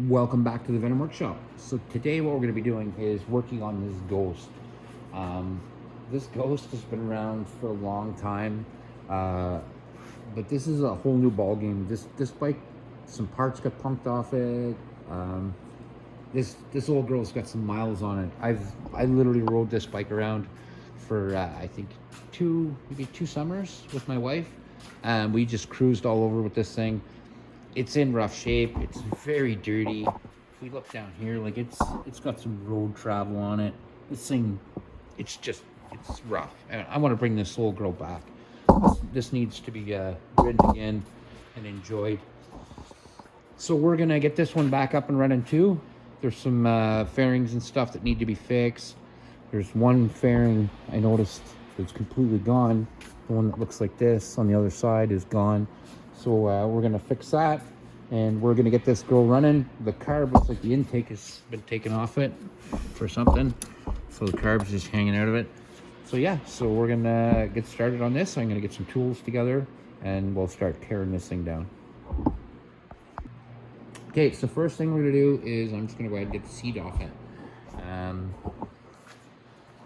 Welcome back to the Venom Workshop. So today what we're going to be doing is working on this Ghost. This Ghost has been around for a long time, but this is a whole new ball game. This bike, some parts got punked off it. This old girl's got some miles on it. I literally rode this bike around for I think maybe two summers with my wife. We just cruised all over with this thing. It's in rough shape. It's very dirty. If we look down here, like it's got some road travel on it. This thing, it's rough. And I want to bring this old girl back. This needs to be ridden again and enjoyed. So we're gonna get this one back up and running too. There's some fairings and stuff that need to be fixed. There's one fairing I noticed that's completely gone. The one that looks like this on the other side is gone. So we're gonna fix that, and we're gonna get this girl running. The carb looks like the intake has been taken off it for something, so the carb's just hanging out of it. So yeah, so we're gonna get started on this. I'm gonna get some tools together, and we'll start tearing this thing down. Okay, so first thing we're gonna do is I'm just gonna go ahead and get the seat off it.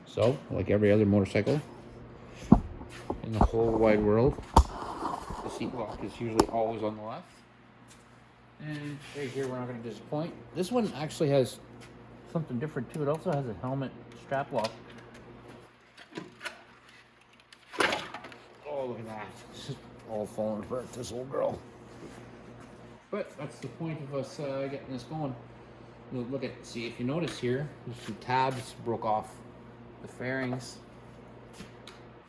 So, like every other motorcycle in the whole wide world, the seat lock is usually always on the left. And right here, we're not going to disappoint. This one actually has something different too. It also has a helmet strap lock. Oh, look at that. It's just all falling apart, this old girl. But that's the point of us getting this going. Look at, see, if you notice here, there's some tabs broke off the fairings.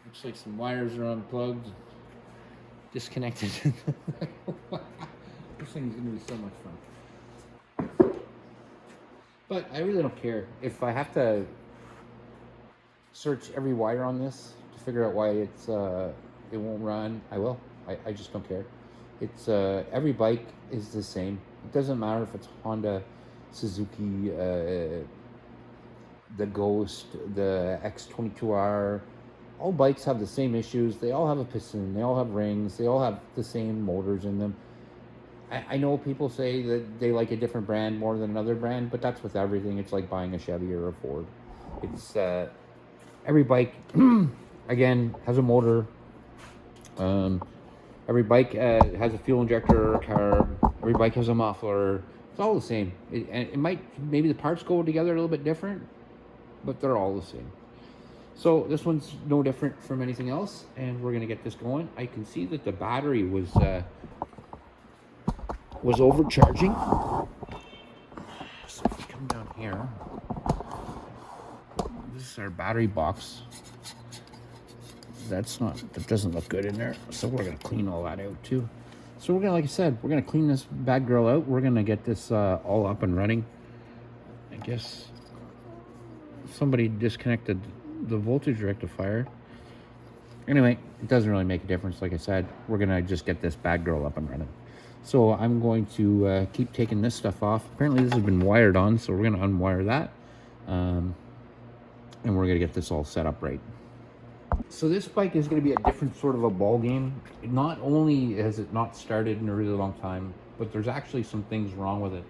Looks like some wires are unplugged, disconnected. This thing's gonna be so much fun. But I really don't care. If I have to search every wire on this to figure out why it won't run, I will. I just don't care. It's every bike is the same. It doesn't matter if it's Honda, Suzuki, the Ghost, the X22R. All bikes have the same issues. They all have a piston. They all have rings. They all have the same motors in them. I know people say that they like a different brand more than another brand, but that's with everything. It's like buying a Chevy or a Ford. It's every bike, again, has a motor. Every bike has a fuel injector or a carb. Every bike has a muffler. It's all the same. It might, maybe the parts go together a little bit different, but they're all the same. So this one's no different from anything else, and we're gonna get this going. I can see that the battery was overcharging. So if we come down here, this is our battery box. That doesn't look good in there. So we're gonna clean all that out too. So we're gonna, like I said, we're gonna clean this bad girl out. We're gonna get this all up and running. I guess somebody disconnected the voltage rectifier. Anyway, it doesn't really make a difference. Like I said, we're gonna just get this bad girl up and running. So I'm going to keep taking this stuff off. Apparently this has been wired on, so we're gonna unwire that, and we're gonna get this all set up right. So this bike is gonna be a different sort of a ball game. Not only has it not started in a really long time, but there's actually some things wrong with it.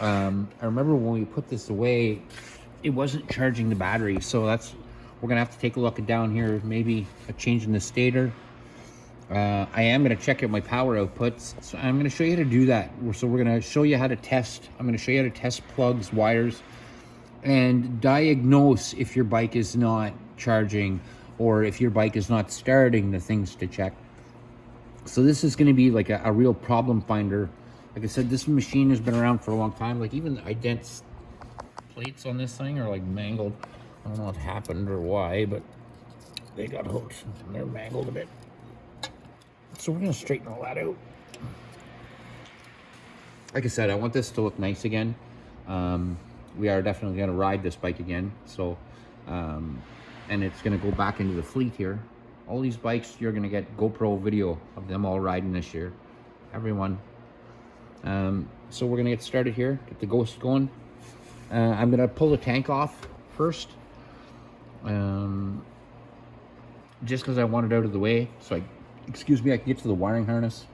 I remember when we put this away, it wasn't charging the battery, so we're gonna have to take a look at down here, maybe a change in the stator. I am gonna check out my power outputs, so I'm gonna show you how to do that. So we're gonna show you how to test. I'm gonna show you how to test plugs, wires, and diagnose if your bike is not charging or if your bike is not starting, the things to check. So this is gonna be like a real problem finder. Like I said, this machine has been around for a long time. Like even the idents plates on this thing are like mangled. I don't know what happened or why, but they got hooked and they're mangled a bit. So we're gonna straighten all that out. Like I said, I want this to look nice again. We are definitely gonna ride this bike again. So, and it's gonna go back into the fleet here. All these bikes, you're gonna get GoPro video of them all riding this year. Everyone. So we're gonna get started here, get the Ghost going. I'm gonna pull the tank off first, just because I want it out of the way, so I can get to the wiring harness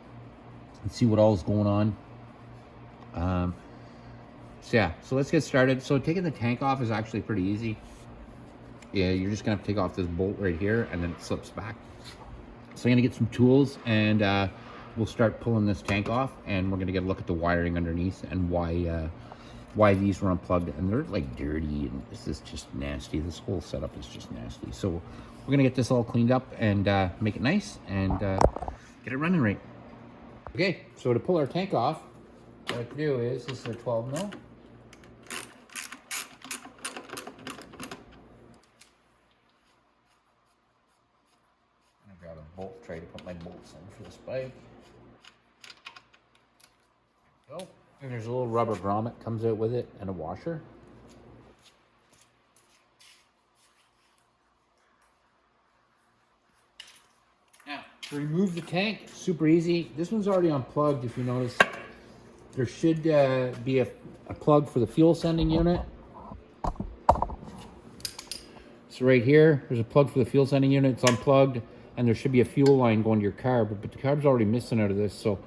and see what all is going on. So yeah, so let's get started. So taking the tank off is actually pretty easy. Yeah, you're just gonna have to take off this bolt right here, and then it slips back. So I'm gonna get some tools, and we'll start pulling this tank off, and we're gonna get a look at the wiring underneath and why these were unplugged. And they're like dirty, and this is just nasty. This whole setup is just nasty. So we're gonna get this all cleaned up and make it nice and get it running right. Okay, so to pull our tank off, what I have to do is, this is a 12 mil. I'm gonna grab a bolt tray to put my bolts in for this bike. There we go. And there's a little rubber grommet comes out with it and a washer. Now, to remove the tank, super easy. This one's already unplugged, if you notice. There should be a plug for the fuel sending unit. So right here, there's a plug for the fuel sending unit. It's unplugged, and there should be a fuel line going to your carb, but the carb's already missing out of this, so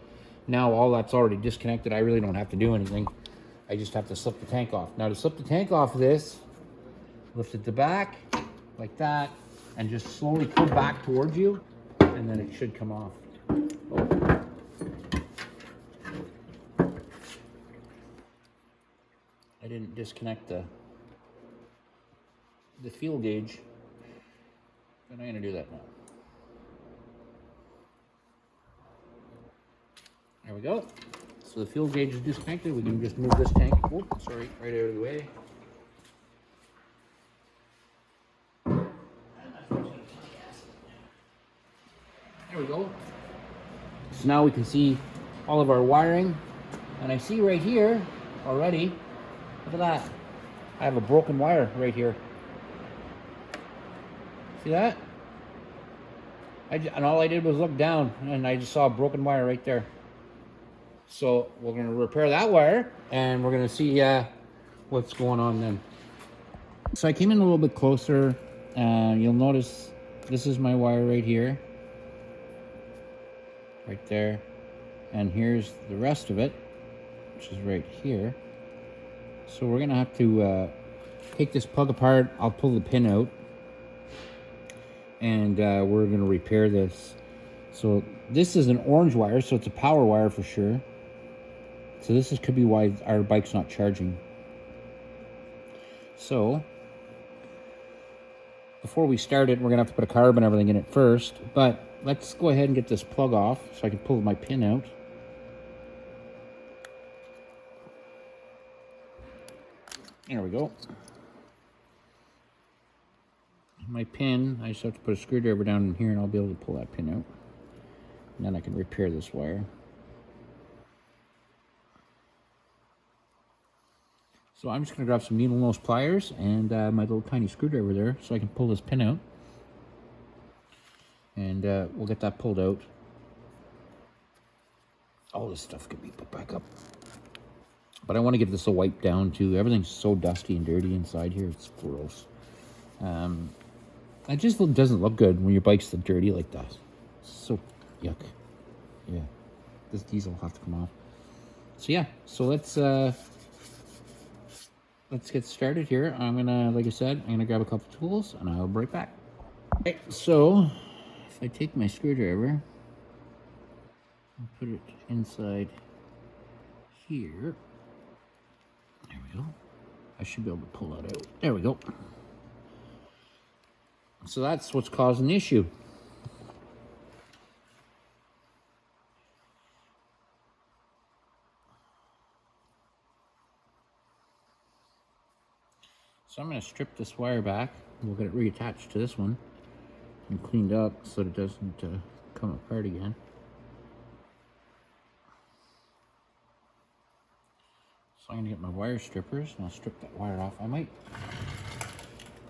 now all that's already disconnected. I really don't have to do anything. I just have to slip the tank off. Now to slip the tank off of this, lift it to back, like that, and just slowly pull back towards you, and then it should come off. Oh. I didn't disconnect the fuel gauge, and I'm gonna do that now. There we go. So the fuel gauge is disconnected. We can just move this tank, right out of the way. There we go. So now we can see all of our wiring, and I see right here already, look at that. I have a broken wire right here. See that? And all I did was look down, and I just saw a broken wire right there. So we're going to repair that wire, and we're going to see what's going on then. So I came in a little bit closer. You'll notice this is my wire right here. Right there. And here's the rest of it, which is right here. So we're going to have to take this plug apart. I'll pull the pin out, and we're going to repair this. So this is an orange wire, so it's a power wire for sure. So this could be why our bike's not charging. So before we start it, we're gonna have to put a carb and everything in it first, but let's go ahead and get this plug off so I can pull my pin out. There we go. My pin, I just have to put a screwdriver down in here, and I'll be able to pull that pin out. And then I can repair this wire. So I'm just going to grab some needle nose pliers and my little tiny screwdriver there so I can pull this pin out. And we'll get that pulled out. All this stuff can be put back up. But I want to give this a wipe down too. Everything's so dusty and dirty inside here. It's gross. It just doesn't look good when your bike's so dirty like that. So yuck. Yeah. This diesel will have to come off. So yeah. So let's get started here. I'm gonna, like I said, I'm gonna grab a couple tools and I'll be right back. Okay, so if I take my screwdriver, I'll put it inside here. There we go. I should be able to pull that out. There we go. So that's what's causing the issue. So I'm going to strip this wire back. We'll get it reattached to this one and cleaned up so that it doesn't come apart again. So I'm going to get my wire strippers and I'll strip that wire off. I might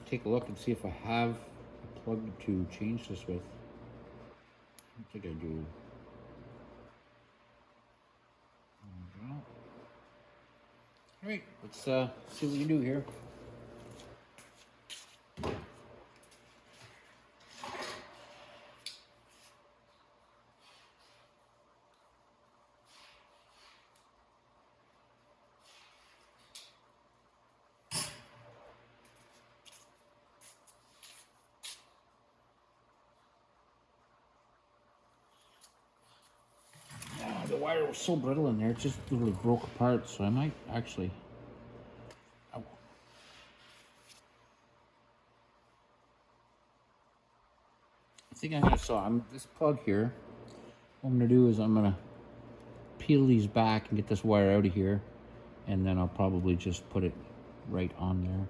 take a look and see if I have a plug to change this with. I don't think I do. Alright, let's see what we can do here. wire was so brittle in there, it just literally broke apart. So I might actually. Oh. I think I'm gonna this plug here. What I'm gonna do is I'm gonna peel these back and get this wire out of here, and then I'll probably just put it right on there,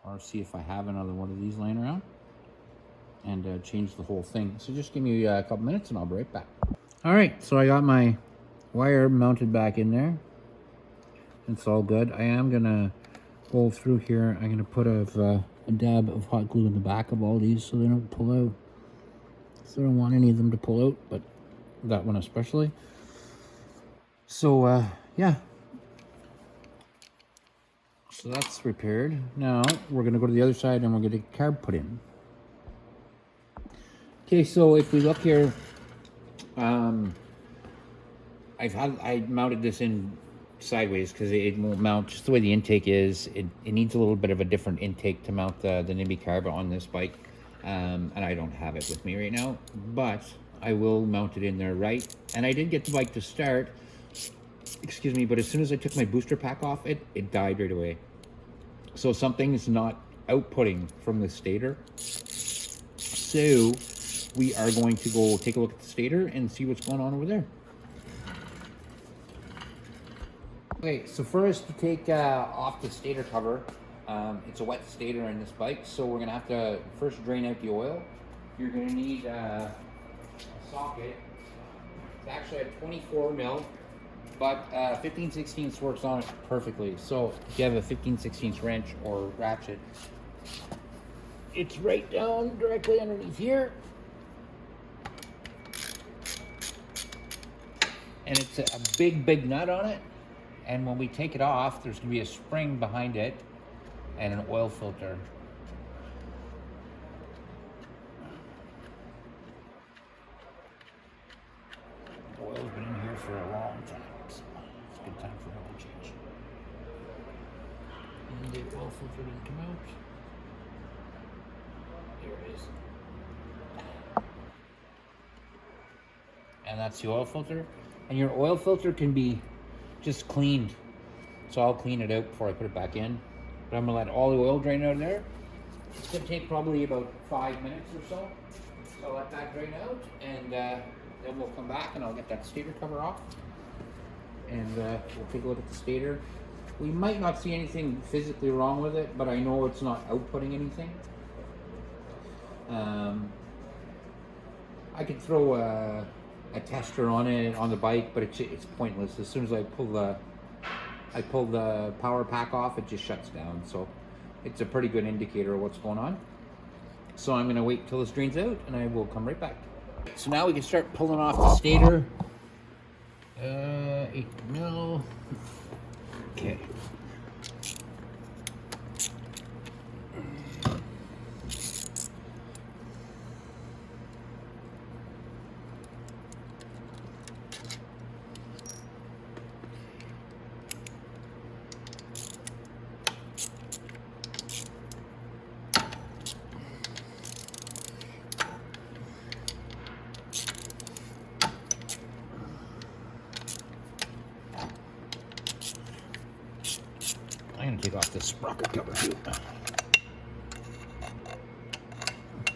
or see if I have another one of these laying around, and change the whole thing. So just give me a couple minutes and I'll be right back. All right, so I got my wire mounted back in there. It's all good. I am gonna go through here. I'm gonna put a dab of hot glue in the back of all these so they don't pull out. So I don't want any of them to pull out, but that one especially. So yeah. So that's repaired. Now we're gonna go to the other side and we're gonna get the carb put in. Okay, so if we look here, I mounted this in sideways because it won't mount just the way the intake is. It needs a little bit of a different intake to mount the NIMBY carb on this bike, and I don't have it with me right now, but I will mount it in there right. And I did get the bike to start, excuse me, but as soon as I took my booster pack off, it died right away. So something is not outputting from the stator. So we are going to go take a look at the stator and see what's going on over there. Okay, so first to take off the stator cover, it's a wet stator in this bike, so we're gonna have to first drain out the oil. You're gonna need a socket. It's actually a 24 mil, but 15/16 works on it perfectly. So if you have a 15/16 wrench or ratchet, it's right down directly underneath here. And it's a big nut on it. And when we take it off, there's gonna be a spring behind it and an oil filter. The oil's been in here for a long time, so it's a good time for oil change. And the oil filter didn't come out. Here it is. And that's the oil filter. And your oil filter can be just cleaned. So I'll clean it out before I put it back in. But I'm gonna let all the oil drain out of there. It's gonna take probably about 5 minutes or so. So I'll let that drain out, and then we'll come back and I'll get that stator cover off. And we'll take a look at the stator. We might not see anything physically wrong with it, but I know it's not outputting anything. I could throw a tester on it on the bike, but it's pointless. As soon as I pull the power pack off, it just shuts down. So it's a pretty good indicator of what's going on. So I'm gonna wait till this drains out and I will come right back. So now we can start pulling off the stator. 8 mil. Okay. I'm gonna take off this sprocket cover too.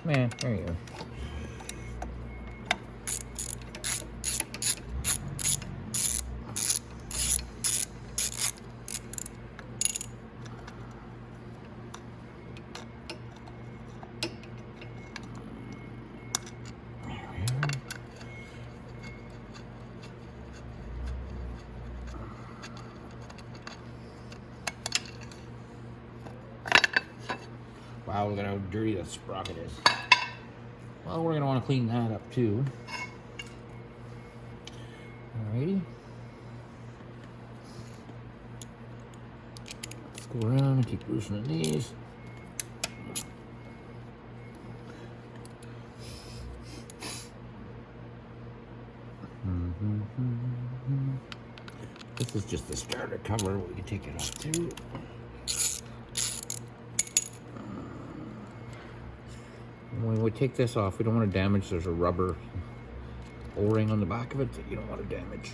Man, there you go. Wow, look at how dirty that sprocket is. Well, we're going to want to clean that up too. Alrighty. Let's go around and keep loosening these. This is just the starter cover. We can take it off too. When we take this off, we don't want to damage. There's a rubber O-ring on the back of it that you don't want to damage.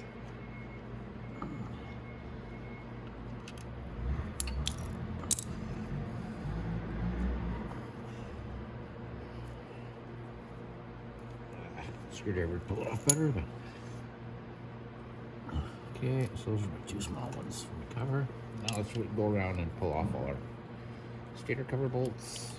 Screwdriver pull it off better, but okay, so those are my two small ones from the cover. Now let's go around and pull off all our stator cover bolts.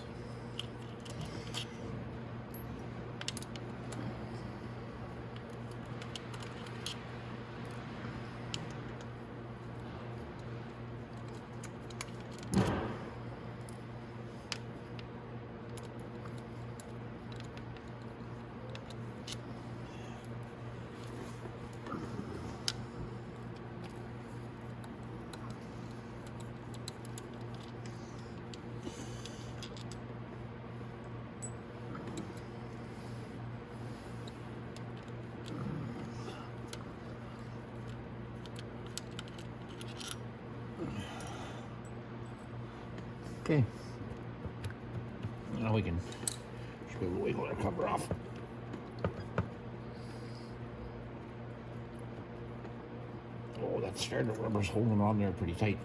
Okay, now we can just be able to wiggle our cover off. Oh, that starter rubber's holding on there pretty tight.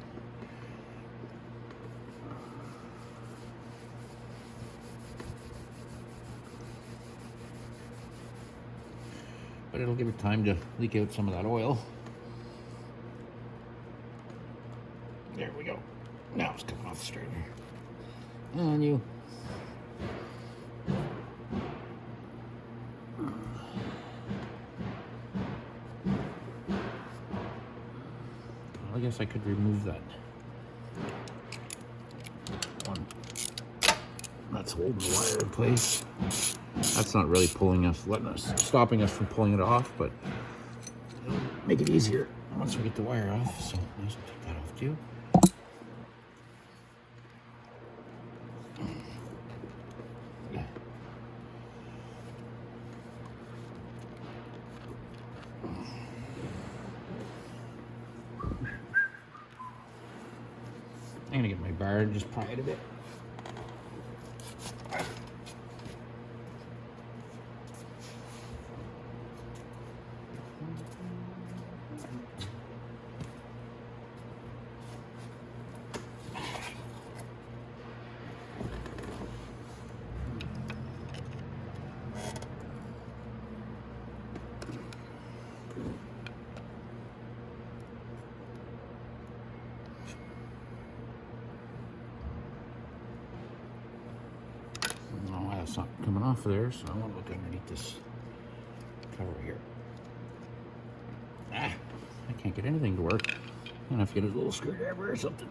But it'll give it time to leak out some of that oil. There we go. Now it's coming off the starter. And you. Well, I guess I could remove that one. That's holding the wire in place. That's not really pulling us, stopping us from pulling it off, but it'll make it easier once we get the wire off. So let's take that off too. I'm gonna get my bar and just pry it a bit. It's not coming off there, so I want to look underneath this cover here. I can't get anything to work. I'm gonna have to get a little screwdriver or something.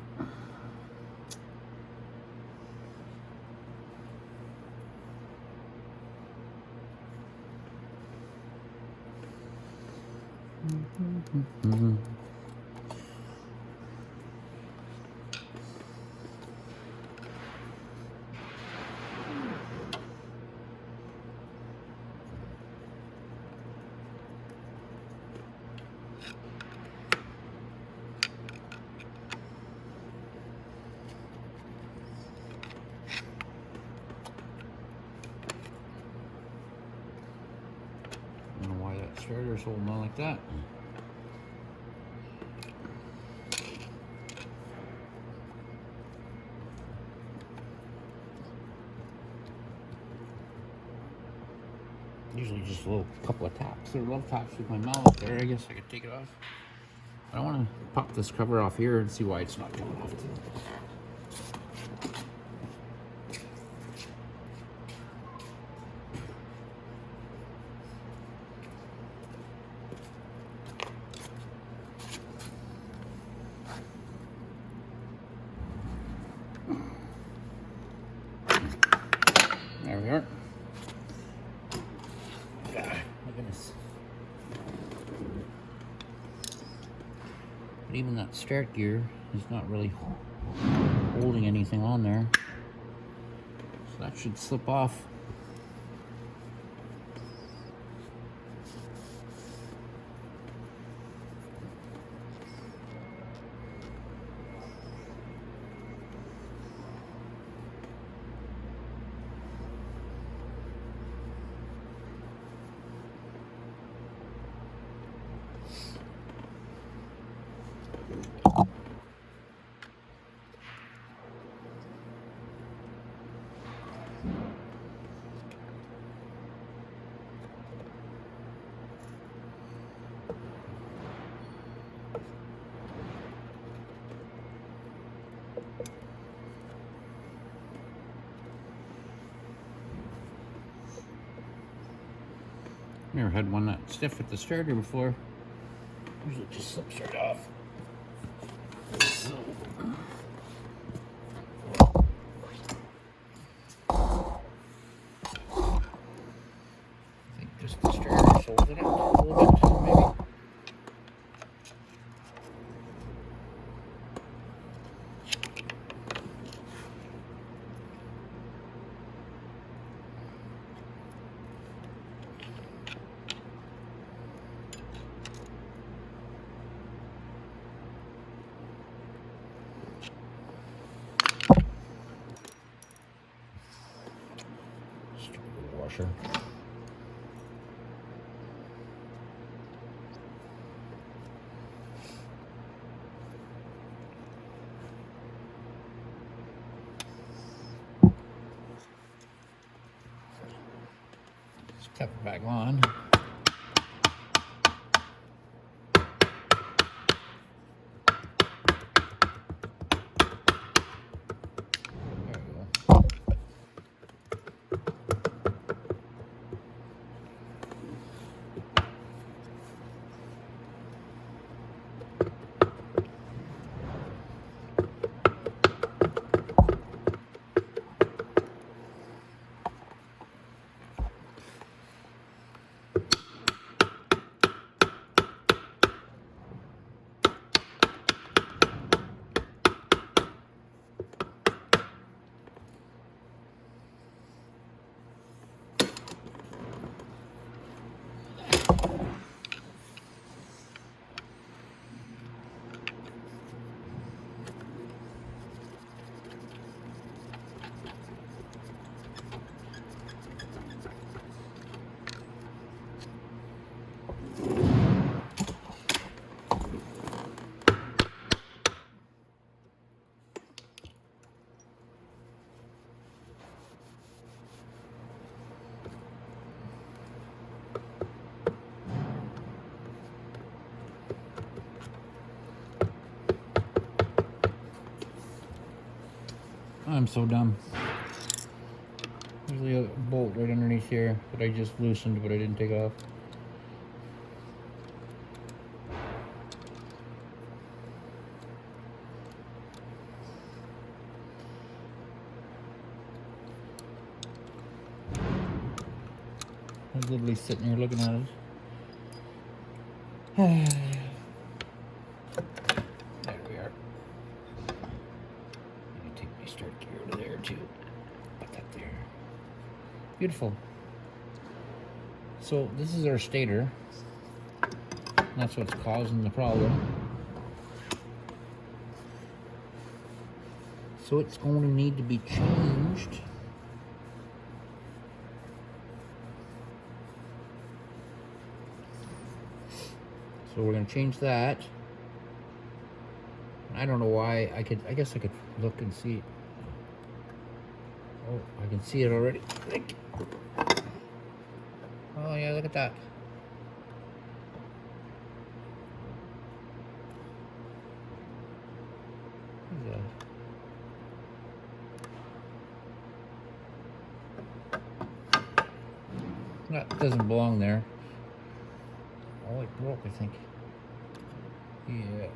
I don't know why that starter's holding on like that. Usually just a little couple of taps or love taps with my mallet there. I guess I could take it off. I want to pop this cover off here and see why it's not coming off. There we are. My goodness. But even that start gear is not really holding anything on there. So that should slip off. Never had one that stiff with the starter before. Usually it just slips right off. So, I think just the starter holds it up a little bit, maybe. Washer. Just tap it back on. I'm so dumb. There's a bolt right underneath here that I just loosened, but I didn't take off. I was literally sitting here looking at it. There we are. Let me take my start gear to there too. Put that there. Beautiful. So this is our stator. That's what's causing the problem. So it's going to need to be changed. So we're going to change that. I don't know why. I guess I could look and see. Oh, I can see it already. Oh yeah, look at that. That doesn't belong there. Oh, it broke, I think. Yeah.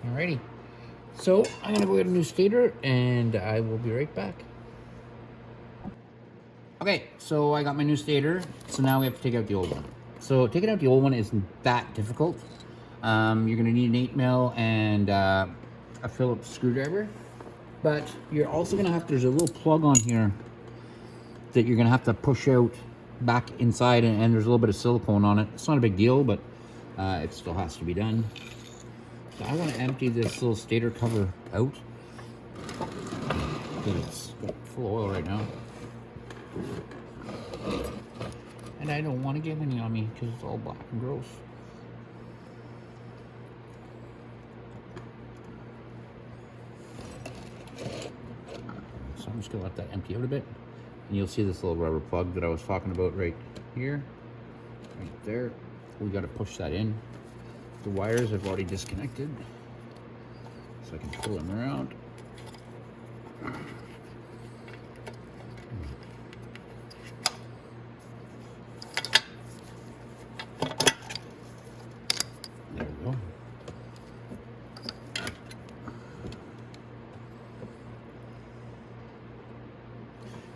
Alrighty. So I'm gonna go get a new stator and I will be right back. Okay, so I got my new stator. So now we have to take out the old one. So taking out the old one isn't that difficult. You're gonna need an 8mm and a Phillips screwdriver. But you're also gonna have, there's a little plug on here that you're gonna have to push out back inside, and there's a little bit of silicone on it. It's not a big deal, but it still has to be done. So I want to empty this little stator cover out. It's full of oil right now. And I don't want to get any on me because it's all black and gross. So I'm just going to let that empty out a bit. And you'll see this little rubber plug that I was talking about right here. Right there. We got to push that in. The wires I've already disconnected. So I can pull them around. There we go.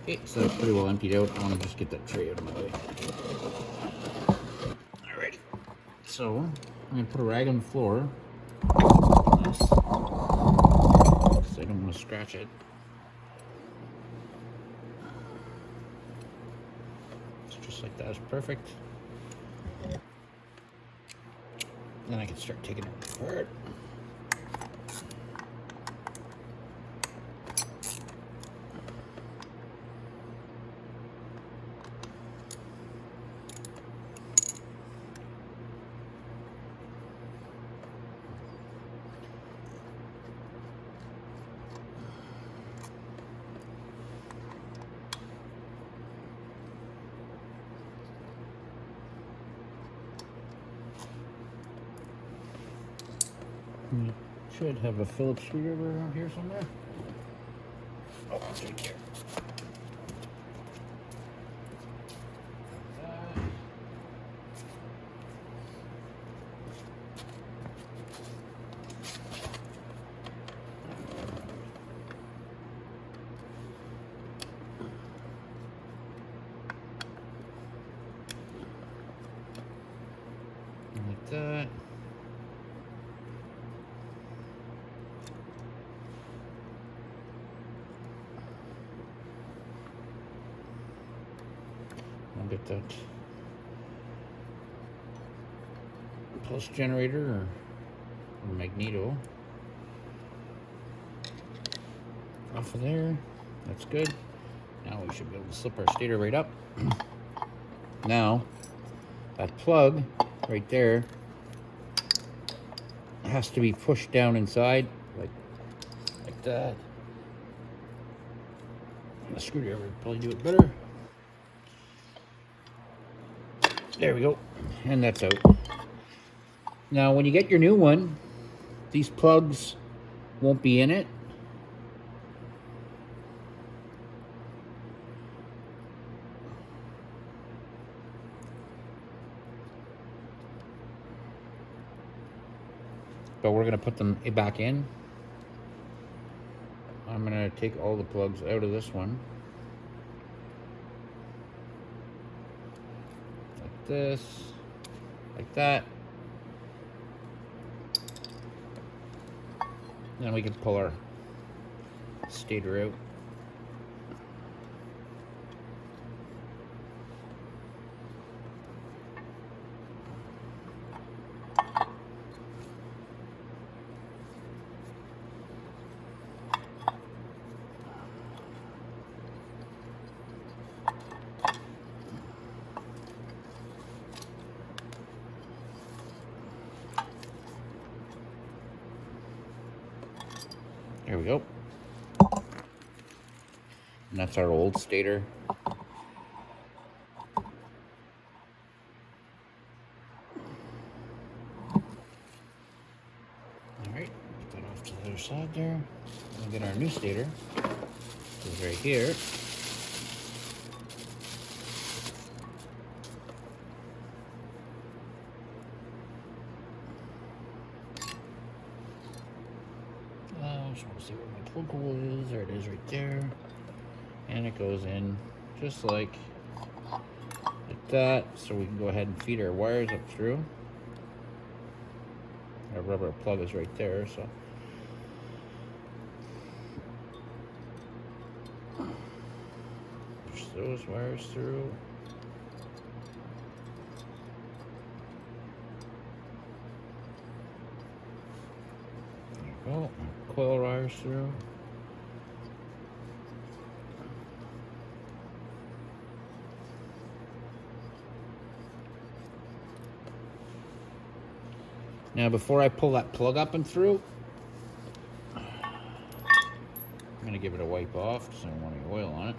Okay, so that's pretty well emptied out. I want to just get that tray out of my way. Alrighty. So I'm going to put a rag on the floor. Because I don't want to scratch it. It's just like that is perfect. Then I can start taking it apart. You should have a Phillips screwdriver around here somewhere. Oh, it's right here. Like that. I'll get that pulse generator or magneto off of there. That's good. Now we should be able to slip our stator right up. Now that plug right there has to be pushed down inside like that. A screwdriver would probably do it better. There we go, and that's out. Now when you get your new one, these plugs won't be in it. But we're gonna put them back in. I'm gonna take all the plugs out of this one. Like this, like that. Then we can pull our stator out. There we go. And that's our old stator. Alright, put that off to the other side there. We'll get our new stator. It's right here. I just want to see where my plug hole is. There it is right there. And it goes in just like that. So we can go ahead and feed our wires up through. Our rubber plug is right there, so push those wires through. There you go. Coil wires through. Now, before I pull that plug up and through, I'm going to give it a wipe off because I don't want any oil on it.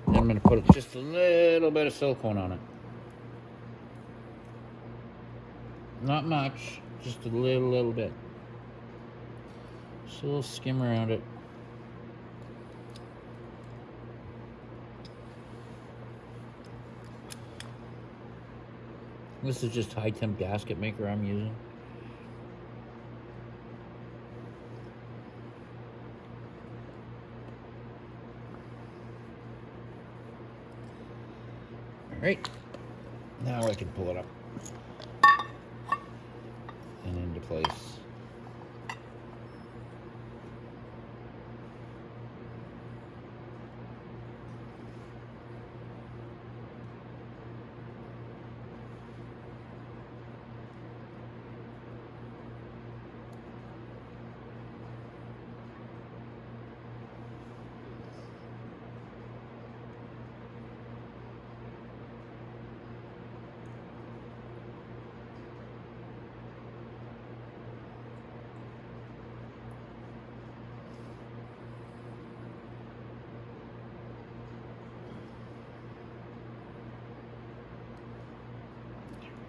Then I'm going to put just a little bit of silicone on it. Not much, just a little bit. Just a little skim around it. This is just high temp gasket maker I'm using. All right, now I can pull it up and into place.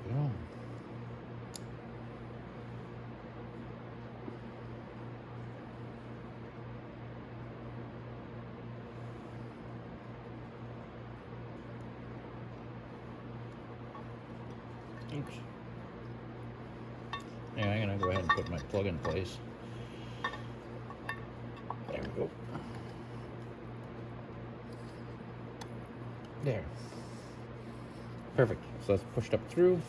There we go. Oops. Yeah, I'm gonna go ahead and put my plug in place. There we go. There. Perfect. So that's pushed up through.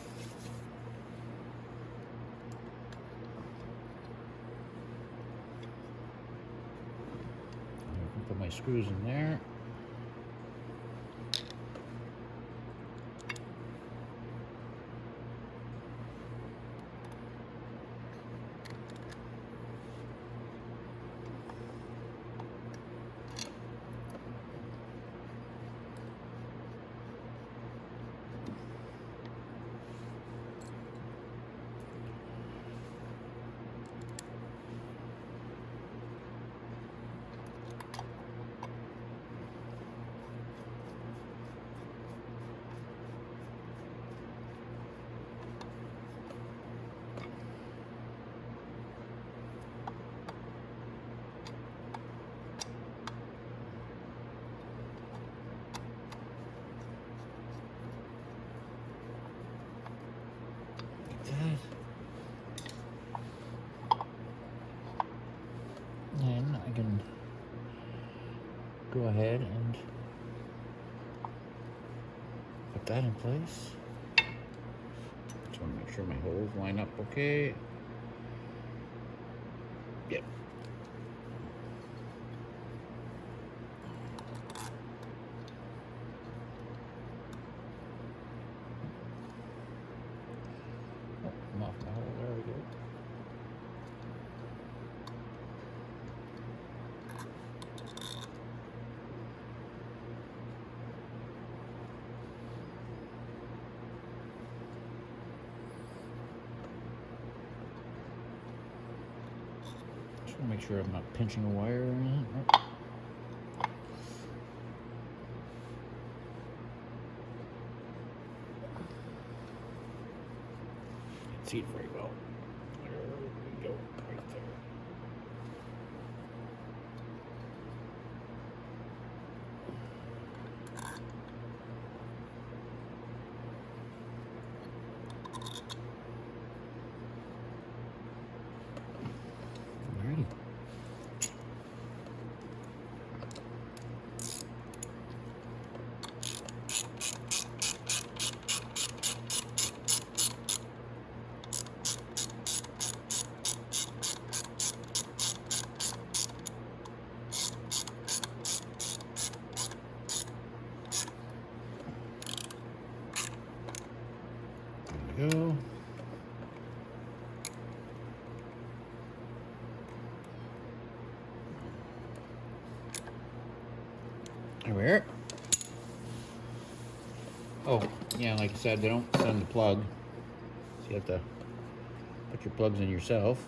I can put my screws in there. And I can go ahead and put that in place. Just want to make sure my holes line up okay. Yep. Oh, I'm off my hole. There we go. Just want to make sure I'm not pinching a wire or anything. Right. See it very well. There we go, right there. Alrighty. There we go. There we are. Oh, yeah, like I said, they don't send the plug. So you have to put your plugs in yourself.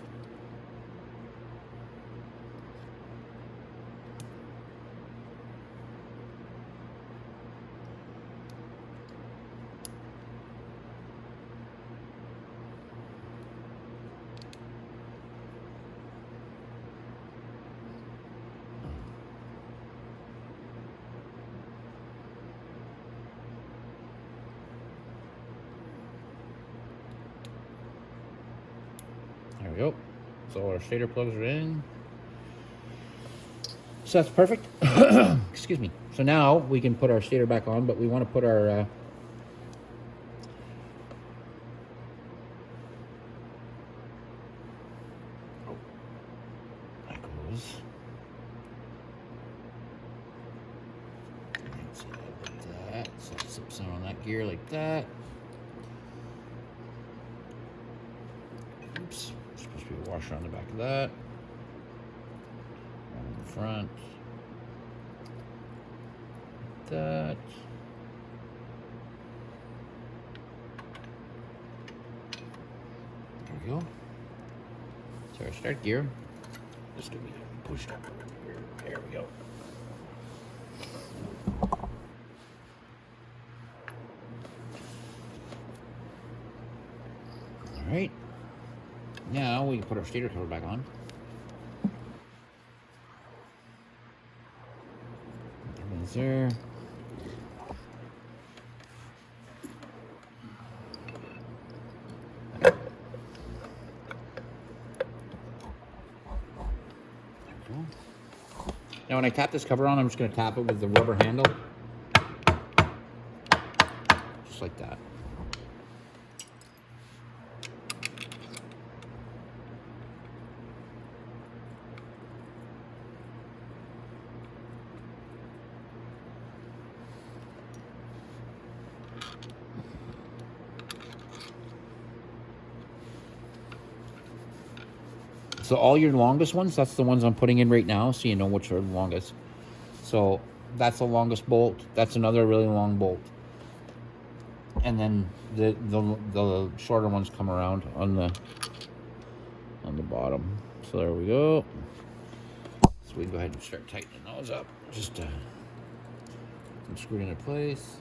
There we go. So our stator plugs are in. So that's perfect. Excuse me. So now we can put our stator back on, but we want to put our oh, that goes. Let's see, like that. So it slips in on that gear like that. Oops. There's supposed to be a washer on the back of that. One in the front. That. There we go. So our start gear. This can be pushed up. There we go. All right. Now we can put our stator cover back on. Everything's there. Now when I tap this cover on, I'm just going to tap it with the rubber handle. Just like that. So all your longest ones, that's the ones I'm putting in right now, so you know which are the longest. So that's the longest bolt. That's another really long bolt. And then the shorter ones come around on the bottom. So there we go. So we can go ahead and start tightening those up. Just screw it into place.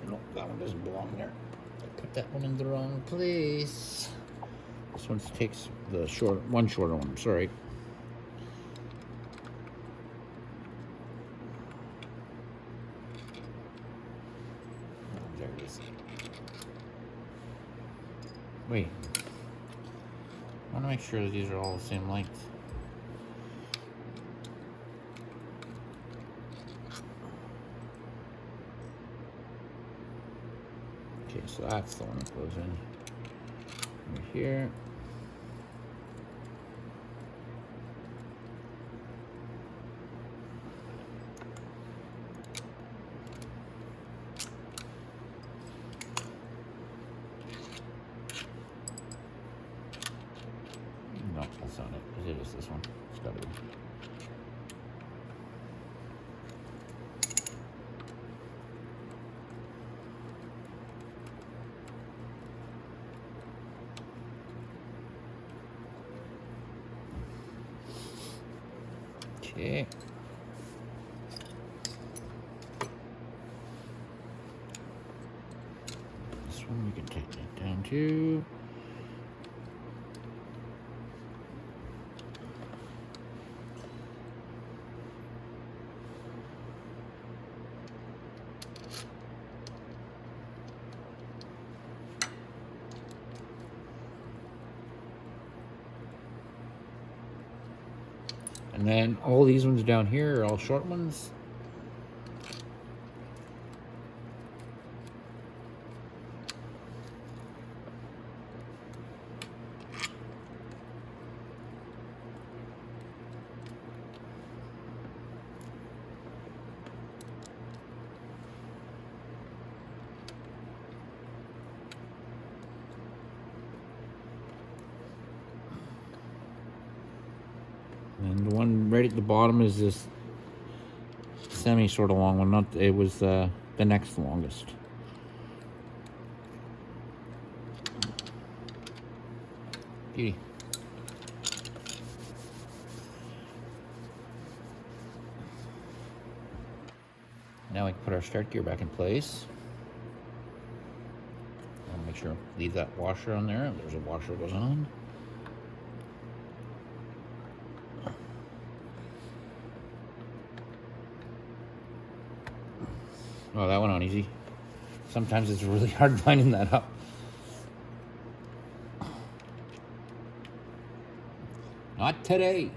No, that one doesn't belong there. Put that one in the wrong place. This one takes the shorter one. Sorry. There it is. Wait. I want to make sure that these are all the same length. Okay, so that's the one that goes in right here. No, that's not it. It is this one. It's got to be. Okay. This one we can take that down too. And then all these ones down here are all short ones. And the one right at the bottom is this semi sort of long one. Not, it was the next longest. Beauty. Now we can put our start gear back in place. I'll make sure leave that washer on there. There's a washer that goes on. Oh, that went on easy. Sometimes it's really hard lining that up. Not today.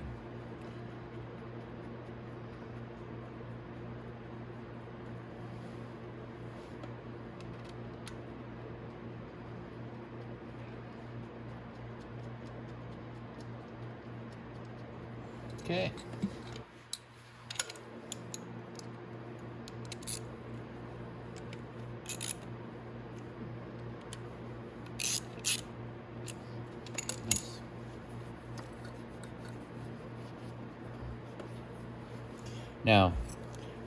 Okay. Now,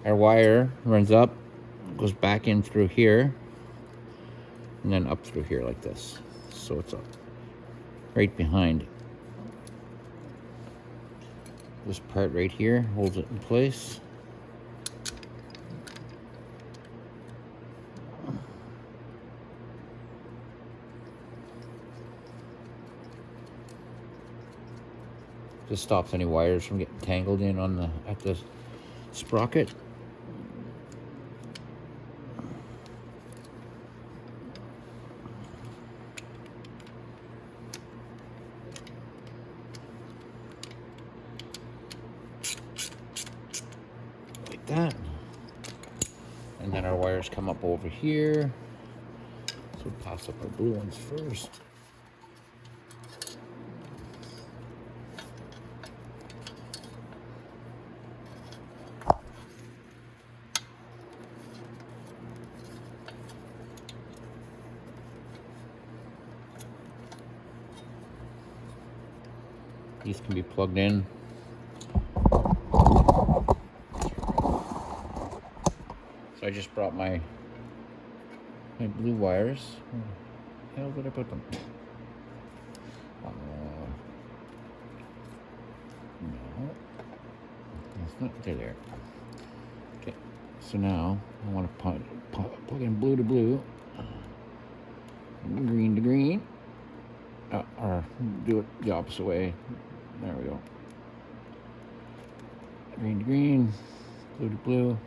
our wire runs up, goes back in through here, and then up through here like this. So it's up right behind this part right here, holds it in place. Just stops any wires from getting tangled in on the at the sprocket. Like that. And then our wires come up over here. So we'll toss up our blue ones first. These can be plugged in. So I just brought my blue wires. Where the hell did I put them? No, that's not. They're there. Okay. So now I want to plug in blue to blue, green to green, or do it the opposite way. There we go. Green to green, blue to blue.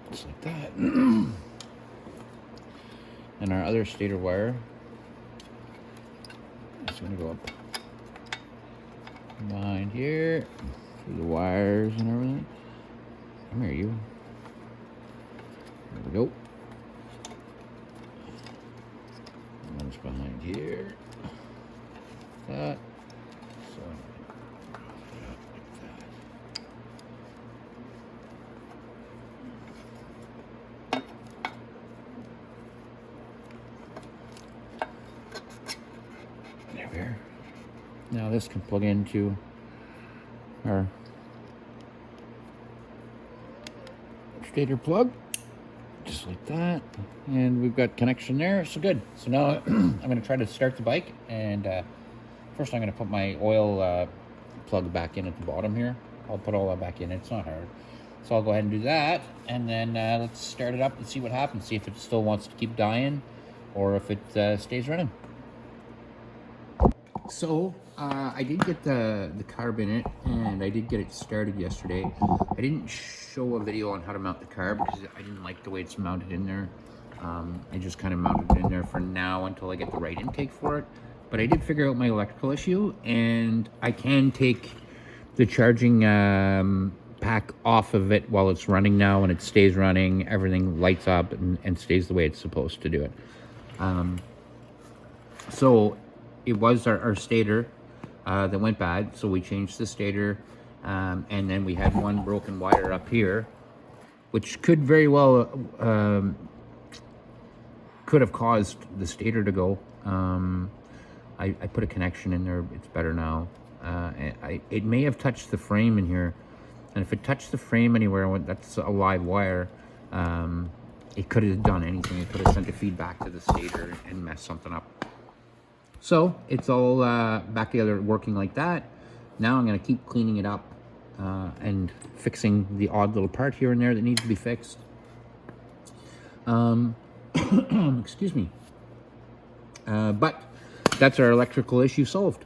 Just like that. And our other stator wire is going to go up behind here, through the wires and everything. Come here, you. There we go. One's behind here. That. So. There we are. Now this can plug into our stator plug, just like that, and we've got connection there, so good. So now I'm going to try to start the bike, and first I'm going to put my oil plug back in at the bottom here. I'll put all that back in, it's not hard. So I'll go ahead and do that, and then let's start it up and see what happens, see if it still wants to keep dying or if it stays running. So I did get the carb in it, and I did get it started yesterday. I didn't show a video on how to mount the carb because I didn't like the way it's mounted in there. I just kind of mounted it in there for now until I get the right intake for it. But I did figure out my electrical issue, and I can take the charging pack off of it while it's running now, and it stays running. Everything lights up and stays the way it's supposed to do it. So it was our stator that went bad, so we changed the stator, and then we had one broken wire up here, which could very well could have caused the stator to go. I put a connection in there. It's better now. It may have touched the frame in here, and if it touched the frame anywhere, that's a live wire. It could have done anything. It could have sent a feedback to the stator and messed something up. So it's all back together, working like that. Now I'm going to keep cleaning it up and fixing the odd little part here and there that needs to be fixed. Excuse me. But that's our electrical issue solved.